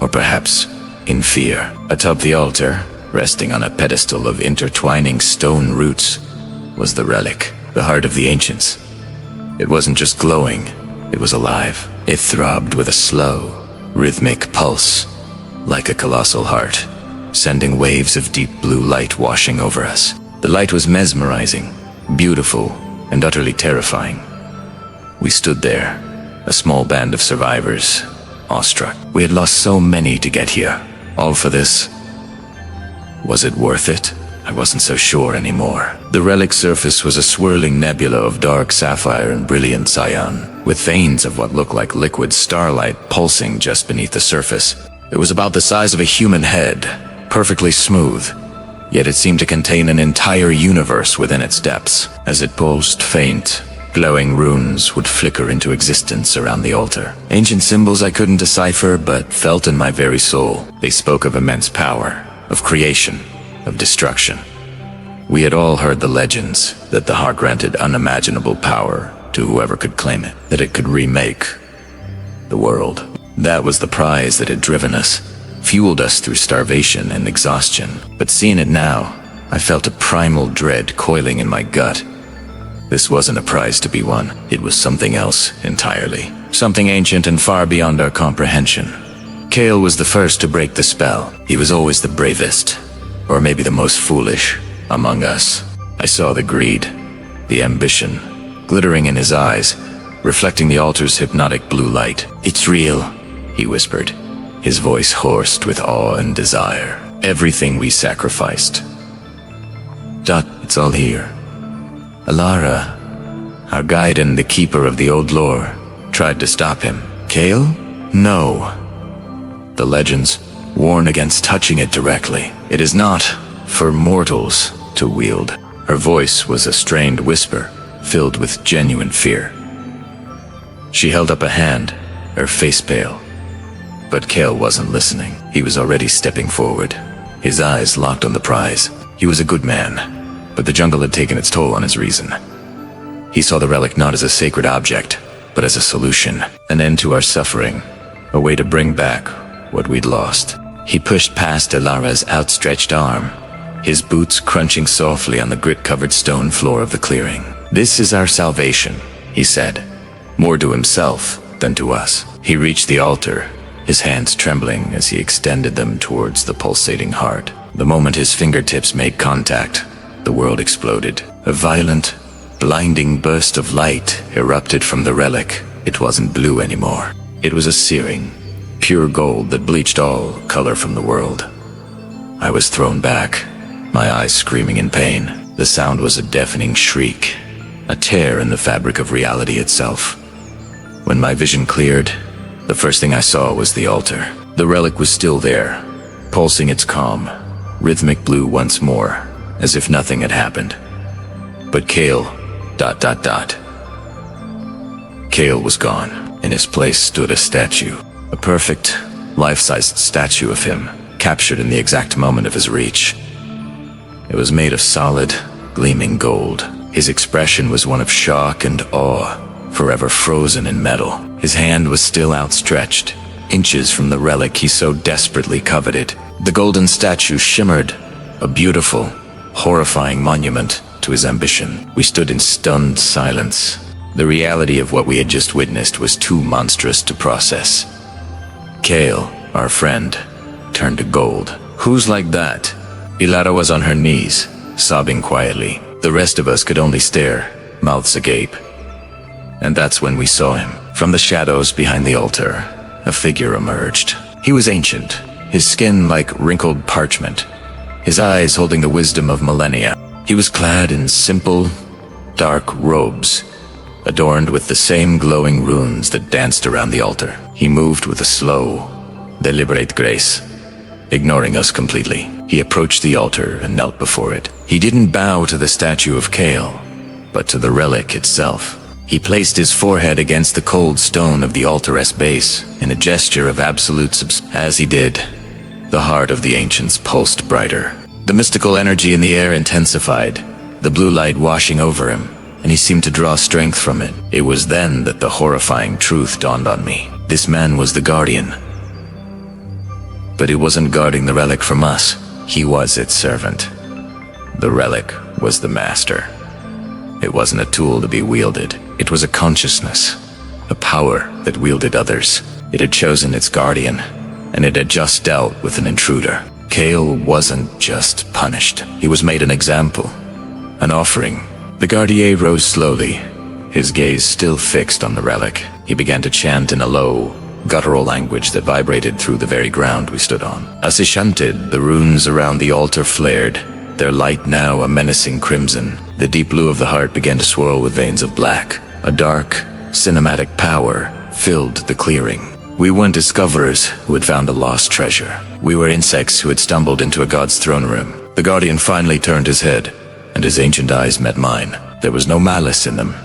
or perhaps in fear. Atop the altar, resting on a pedestal of intertwining stone roots, was the relic, the heart of the ancients. It wasn't just glowing, it was alive. It throbbed with a slow, rhythmic pulse, like a colossal heart, sending waves of deep blue light washing over us. The light was mesmerizing, beautiful, and utterly terrifying. We stood there, a small band of survivors, awestruck. We had lost so many to get here, all for this. Was it worth it? I wasn't so sure anymore. The relic surface was a swirling nebula of dark sapphire and brilliant cyan, with veins of what looked like liquid starlight pulsing just beneath the surface. It was about the size of a human head, perfectly smooth, yet it seemed to contain an entire universe within its depths. As it pulsed, faint, glowing runes would flicker into existence around the altar. Ancient symbols I couldn't decipher, but felt in my very soul. They spoke of immense power, of creation, of destruction. We had all heard the legends that the heart granted unimaginable power to whoever could claim it, that it could remake the world. That was the prize that had driven us, fueled us through starvation and exhaustion. But seeing it now, I felt a primal dread coiling in my gut. This wasn't a prize to be won. It was something else entirely. Something ancient and far beyond our comprehension. Kale was the first to break the spell. He was always the bravest, or maybe the most foolish, among us. I saw the greed, the ambition, glittering in his eyes, reflecting the altar's hypnotic blue light. "It's real," he whispered, his voice hoarse with awe and desire. "Everything we sacrificed. It's all here." Alara, our guide and the keeper of the old lore, tried to stop him. "Kale? No." The legends warn against touching it directly. It is not for mortals to wield. Her voice was a strained whisper, filled with genuine fear. She held up a hand, her face pale. But Kale wasn't listening. He was already stepping forward, his eyes locked on the prize. He was a good man, but the jungle had taken its toll on his reason. He saw the relic not as a sacred object, but as a solution, an end to our suffering, a way to bring back what we'd lost. He pushed past Alara's outstretched arm, his boots crunching softly on the grit-covered stone floor of the clearing. "This is our salvation," he said, more to himself than to us. He reached the altar, his hands trembling as he extended them towards the pulsating heart. The moment his fingertips made contact, the world exploded. A violent, blinding burst of light erupted from the relic. It wasn't blue anymore. It was a searing, pure gold that bleached all color from the world. I was thrown back, my eyes screaming in pain. The sound was a deafening shriek, a tear in the fabric of reality itself. When my vision cleared, the first thing I saw was the altar. The relic was still there, pulsing its calm, rhythmic blue once more, as if nothing had happened. But Kale, Kale was gone. In his place stood a statue, a perfect, life-sized statue of him, captured in the exact moment of his reach. It was made of solid, gleaming gold. His expression was one of shock and awe, forever frozen in metal. His hand was still outstretched, inches from the relic he so desperately coveted. The golden statue shimmered, a beautiful, horrifying monument to his ambition. We stood in stunned silence. The reality of what we had just witnessed was too monstrous to process. Kale, our friend, turned to gold. "Who's like that?" Ilara was on her knees, sobbing quietly. The rest of us could only stare, mouths agape. And that's when we saw him. From the shadows behind the altar, a figure emerged. He was ancient, his skin like wrinkled parchment, his eyes holding the wisdom of millennia. He was clad in simple, dark robes, adorned with the same glowing runes that danced around the altar. He moved with a slow, deliberate grace, ignoring us completely. He approached the altar and knelt before it. He didn't bow to the statue of Kale, but to the relic itself. He placed his forehead against the cold stone of the altar's base in a gesture of absolute As he did, the heart of the ancients pulsed brighter. The mystical energy in the air intensified, the blue light washing over him, and he seemed to draw strength from it. It was then that the horrifying truth dawned on me. This man was the guardian. But he wasn't guarding the relic from us. He was its servant. The relic was the master. It wasn't a tool to be wielded. It was a consciousness, a power that wielded others. It had chosen its guardian, and it had just dealt with an intruder. Kale wasn't just punished. He was made an example, an offering. The Guardier rose slowly, his gaze still fixed on the relic. He began to chant in a low, guttural language that vibrated through the very ground we stood on. As he chanted, the runes around the altar flared, their light now a menacing crimson. The deep blue of the heart began to swirl with veins of black. A dark, cinematic power filled the clearing. We weren't discoverers who had found a lost treasure. We were insects who had stumbled into a god's throne room. The guardian finally turned his head, and his ancient eyes met mine. There was no malice in them,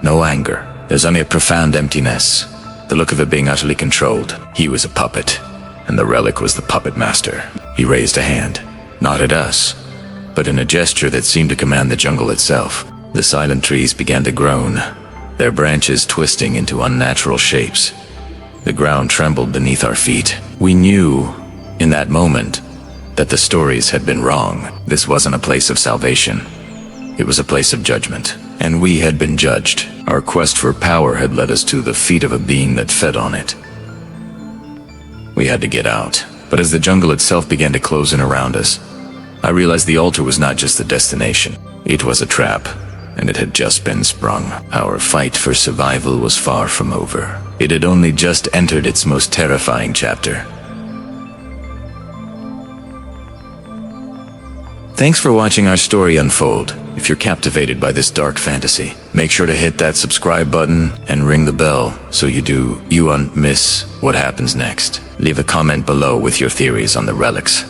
no anger. There's only a profound emptiness, the look of it being utterly controlled. He was a puppet, and the relic was the puppet master. He raised a hand, not at us, but in a gesture that seemed to command the jungle itself. The silent trees began to groan, their branches twisting into unnatural shapes. The ground trembled beneath our feet. We knew, in that moment, that the stories had been wrong. This wasn't a place of salvation. It was a place of judgment, and we had been judged. Our quest for power had led us to the feet of a being that fed on it. We had to get out, but as the jungle itself began to close in around us, I realized the altar was not just the destination. It was a trap, and it had just been sprung. Our fight for survival was far from over. It had only just entered its most terrifying chapter. Thanks for watching our story unfold. If you're captivated by this dark fantasy, make sure to hit that subscribe button and ring the bell so you won't miss what happens next. Leave a comment below with your theories on the relics.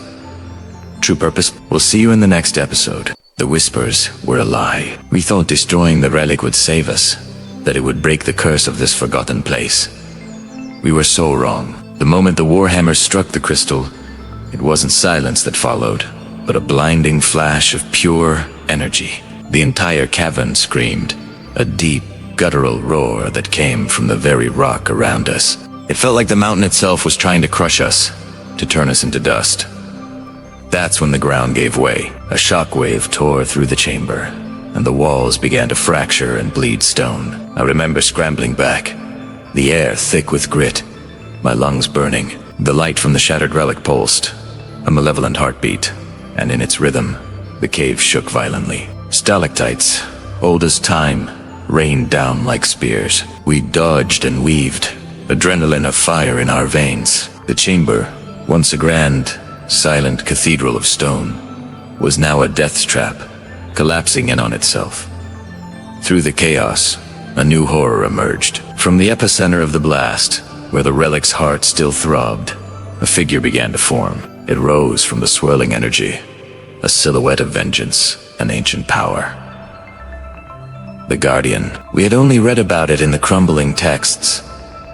True Purpose. We'll see you in the next episode. The whispers were a lie. We thought destroying the relic would save us, that it would break the curse of this forgotten place. We were so wrong. The moment the Warhammer struck the crystal, it wasn't silence that followed, but a blinding flash of pure energy. The entire cavern screamed, a deep, guttural roar that came from the very rock around us. It felt like the mountain itself was trying to crush us, to turn us into dust. That's when the ground gave way. A shockwave tore through the chamber, and the walls began to fracture and bleed stone. I remember scrambling back, the air thick with grit, my lungs burning. The light from the shattered relic pulsed, a malevolent heartbeat, and in its rhythm, the cave shook violently. Stalactites, old as time, rained down like spears. We dodged and weaved, adrenaline of fire in our veins. The chamber, once a grand, silent cathedral of stone, was now a death's trap, collapsing in on itself. Through the chaos, a new horror emerged. From the epicenter of the blast, where the relic's heart still throbbed, a figure began to form. It rose from the swirling energy, a silhouette of vengeance, an ancient power. The Guardian. We had only read about it in the crumbling texts,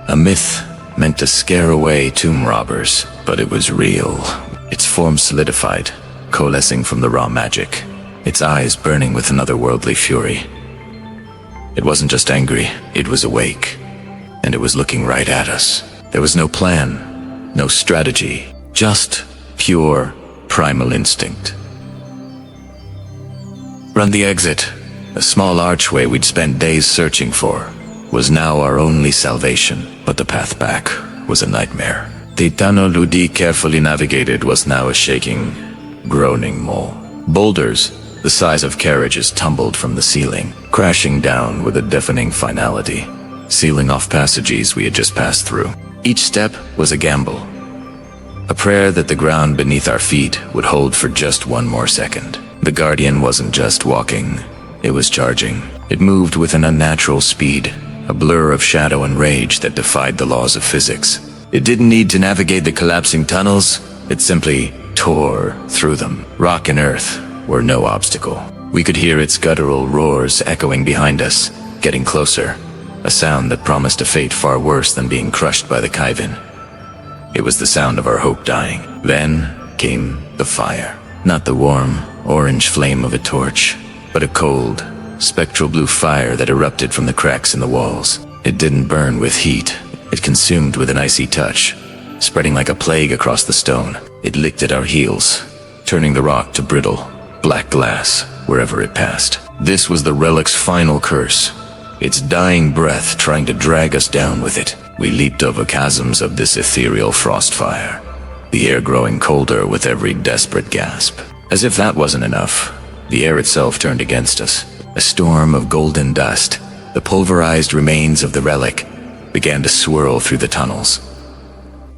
a myth meant to scare away tomb robbers, but it was real. Its form solidified, coalescing from the raw magic, its eyes burning with an otherworldly fury. It wasn't just angry, it was awake, and it was looking right at us. There was no plan, no strategy, just pure, primal instinct. Run the exit. A small archway we'd spent days searching for was now our only salvation, but the path back was a nightmare. The tunnel Ludi carefully navigated was now a shaking, groaning mole. Boulders, the size of carriages, tumbled from the ceiling, crashing down with a deafening finality, sealing off passages we had just passed through. Each step was a gamble, a prayer that the ground beneath our feet would hold for just one more second. The Guardian wasn't just walking, it was charging. It moved with an unnatural speed, a blur of shadow and rage that defied the laws of physics. It didn't need to navigate the collapsing tunnels, it simply tore through them. Rock and earth were no obstacle. We could hear its guttural roars echoing behind us, getting closer, a sound that promised a fate far worse than being crushed by the Kaiven. It was the sound of our hope dying. Then came the fire. Not the warm, orange flame of a torch, but a cold, spectral blue fire that erupted from the cracks in the walls. It didn't burn with heat. It consumed with an icy touch, spreading like a plague across the stone. It licked at our heels, turning the rock to brittle, black glass wherever it passed. This was the relic's final curse, its dying breath trying to drag us down with it. We leaped over chasms of this ethereal frost fire, the air growing colder with every desperate gasp. As if that wasn't enough, the air itself turned against us. A storm of golden dust, the pulverized remains of the relic, began to swirl through the tunnels.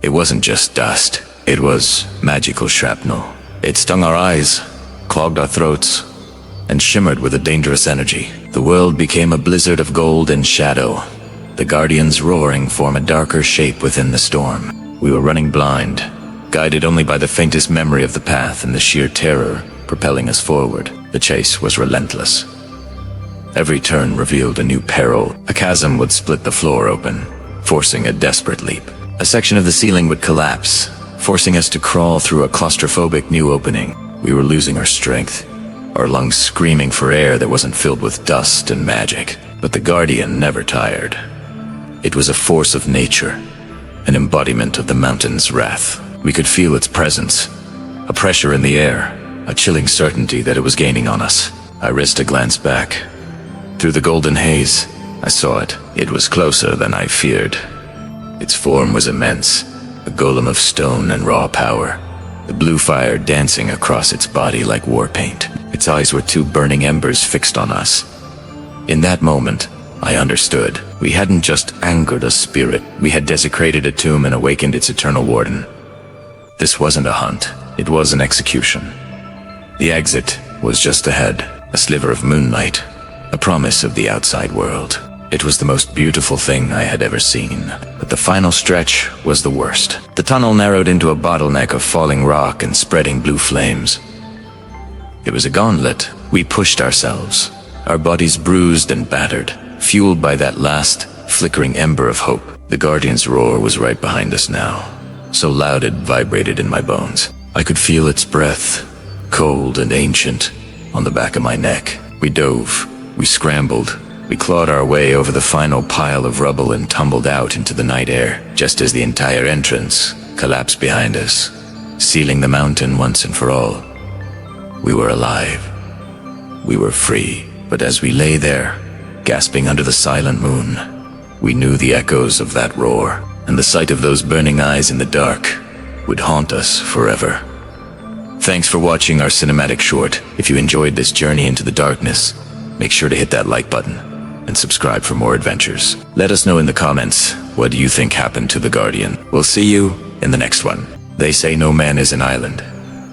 It wasn't just dust, it was magical shrapnel. It stung our eyes, clogged our throats, and shimmered with a dangerous energy. The world became a blizzard of gold and shadow, the Guardians roaring form a darker shape within the storm. We were running blind, guided only by the faintest memory of the path and the sheer terror propelling us forward. The chase was relentless. Every turn revealed a new peril. A chasm would split the floor open, forcing a desperate leap. A section of the ceiling would collapse, forcing us to crawl through a claustrophobic new opening. We were losing our strength, our lungs screaming for air that wasn't filled with dust and magic. But the Guardian never tired. It was a force of nature, an embodiment of the mountain's wrath. We could feel its presence, a pressure in the air, a chilling certainty that it was gaining on us. I risked a glance back. Through the golden haze, I saw it. It was closer than I feared. Its form was immense, a golem of stone and raw power, the blue fire dancing across its body like war paint. Its eyes were two burning embers fixed on us, In that moment, I understood. We hadn't just angered a spirit, we had desecrated a tomb and awakened its eternal warden. This wasn't a hunt, it was an execution. The exit was just ahead, a sliver of moonlight, a promise of the outside world. It was the most beautiful thing I had ever seen, but the final stretch was the worst. The tunnel narrowed into a bottleneck of falling rock and spreading blue flames. It was a gauntlet. We pushed ourselves, our bodies bruised and battered, fueled by that last, flickering ember of hope. The Guardian's roar was right behind us now, so loud it vibrated in my bones. I could feel its breath, cold and ancient, on the back of my neck. We dove, we scrambled, we clawed our way over the final pile of rubble and tumbled out into the night air, just as the entire entrance collapsed behind us, sealing the mountain once and for all. We were alive. We were free. But as we lay there, gasping under the silent moon, we knew the echoes of that roar, and the sight of those burning eyes in the dark would haunt us forever. Thanks for watching our cinematic short. If you enjoyed this journey into the darkness, make sure to hit that like button and subscribe for more adventures. Let us know in the comments, what do you think happened to the Guardian? We'll see you in the next one. They say no man is an island,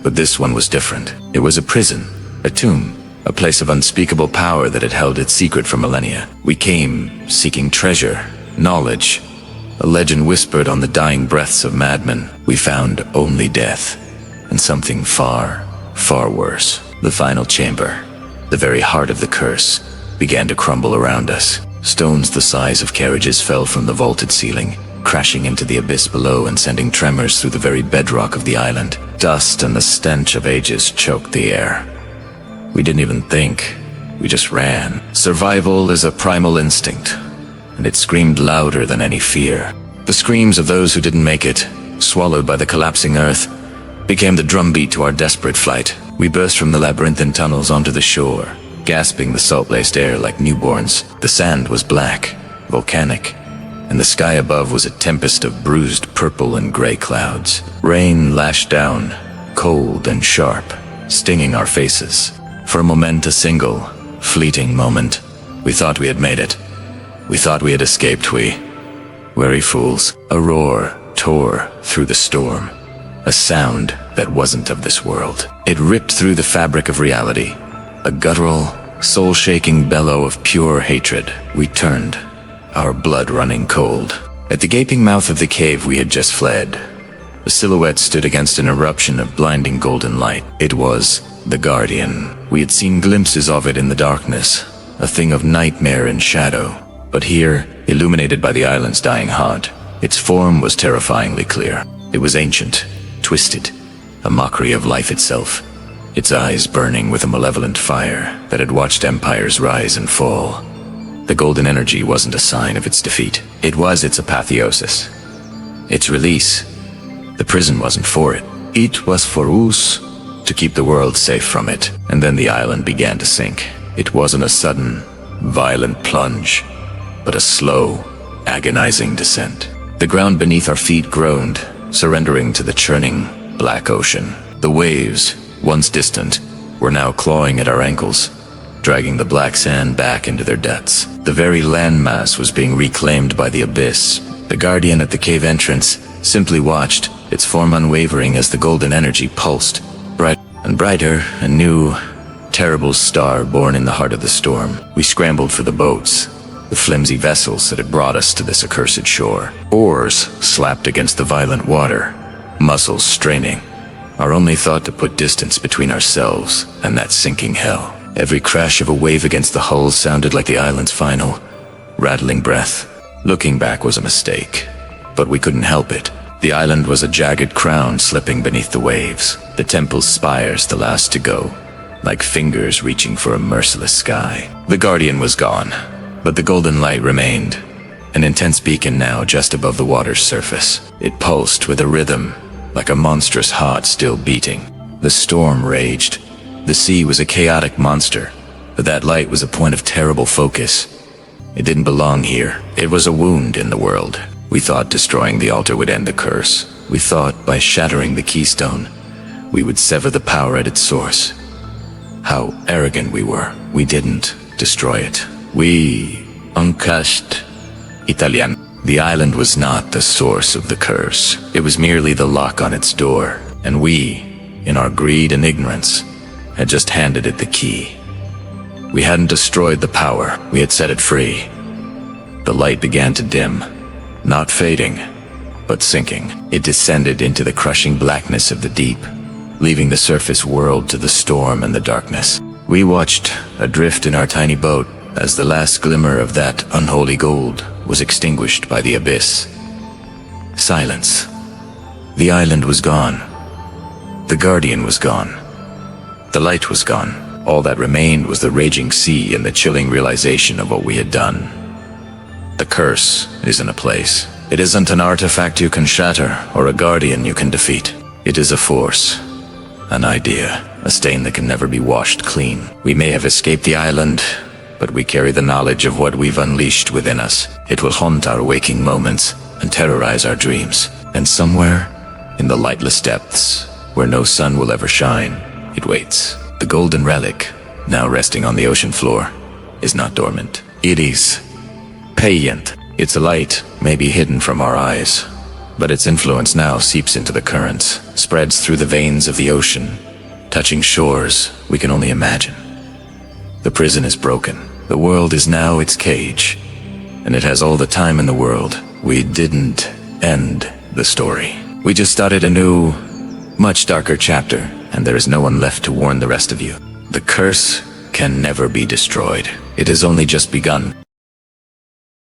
but this one was different. It was a prison, a tomb, a place of unspeakable power that had held its secret for millennia. We came seeking treasure, knowledge. A legend whispered on the dying breaths of madmen. We found only death, and something far, far worse. The final chamber, the very heart of the curse, began to crumble around us. Stones the size of carriages fell from the vaulted ceiling, crashing into the abyss below and sending tremors through the very bedrock of the island. Dust and the stench of ages choked the air. We didn't even think, we just ran. Survival is a primal instinct, and it screamed louder than any fear. The screams of those who didn't make it, swallowed by the collapsing earth, became the drumbeat to our desperate flight. We burst from the labyrinthine tunnels onto the shore, gasping the salt-laced air like newborns. The sand was black, volcanic, and the sky above was a tempest of bruised purple and gray clouds. Rain lashed down, cold and sharp, stinging our faces. For a moment, a single, fleeting moment, we thought we had made it. We thought we had escaped, weary fools. A roar tore through the storm, a sound that wasn't of this world. It ripped through the fabric of reality, a guttural, soul-shaking bellow of pure hatred. We turned, our blood running cold. At the gaping mouth of the cave we had just fled, a silhouette stood against an eruption of blinding golden light. It was the Guardian. We had seen glimpses of it in the darkness, a thing of nightmare and shadow. But here, illuminated by the island's dying heart, its form was terrifyingly clear. It was ancient, twisted, a mockery of life itself, its eyes burning with a malevolent fire that had watched empires rise and fall. The golden energy wasn't a sign of its defeat. It was its apotheosis, its release. The prison wasn't for it. It was for us, to keep the world safe from it. And then the island began to sink. It wasn't a sudden, violent plunge, but a slow, agonizing descent. The ground beneath our feet groaned, surrendering to the churning, black ocean. The waves, once distant, were now clawing at our ankles, dragging the black sand back into their depths. The very landmass was being reclaimed by the abyss. The Guardian at the cave entrance simply watched, its form unwavering as the golden energy pulsed, bright and brighter, a new, terrible star born in the heart of the storm. We scrambled for the boats, the flimsy vessels that had brought us to this accursed shore. Oars slapped against the violent water, muscles straining, our only thought to put distance between ourselves and that sinking hell. Every crash of a wave against the hull sounded like the island's final, rattling breath. Looking back was a mistake, but we couldn't help it. The island was a jagged crown slipping beneath the waves, the temple's spires the last to go, like fingers reaching for a merciless sky. The Guardian was gone, but the golden light remained, an intense beacon now just above the water's surface. It pulsed with a rhythm, like a monstrous heart still beating. The storm raged. The sea was a chaotic monster, but that light was a point of terrible focus. It didn't belong here. It was a wound in the world. We thought destroying the altar would end the curse. We thought by shattering the keystone, we would sever the power at its source. How arrogant we were. We didn't destroy it. We uncashed Italian. The island was not the source of the curse. It was merely the lock on its door, and we, in our greed and ignorance, had just handed it the key. We hadn't destroyed the power, we had set it free. The light began to dim, not fading, but sinking. It descended into the crushing blackness of the deep, leaving the surface world to the storm and the darkness. We watched, adrift in our tiny boat, as the last glimmer of that unholy gold was extinguished by the abyss. Silence. The island was gone. The guardian was gone. The light was gone. All that remained was the raging sea and the chilling realization of what we had done. The curse isn't a place. It isn't an artifact you can shatter or a guardian you can defeat. It is a force, an idea, a stain that can never be washed clean. We may have escaped the island, but we carry the knowledge of what we've unleashed within us. It will haunt our waking moments and terrorize our dreams. And somewhere, in the lightless depths, where no sun will ever shine, it waits. The golden relic, now resting on the ocean floor, is not dormant. It is patient. Its light may be hidden from our eyes, but its influence now seeps into the currents, spreads through the veins of the ocean, touching shores we can only imagine. The prison is broken. The world is now its cage, and it has all the time in the world. We didn't end the story. We just started a new, much darker chapter, and there is no one left to warn the rest of you. The curse can never be destroyed. It has only just begun.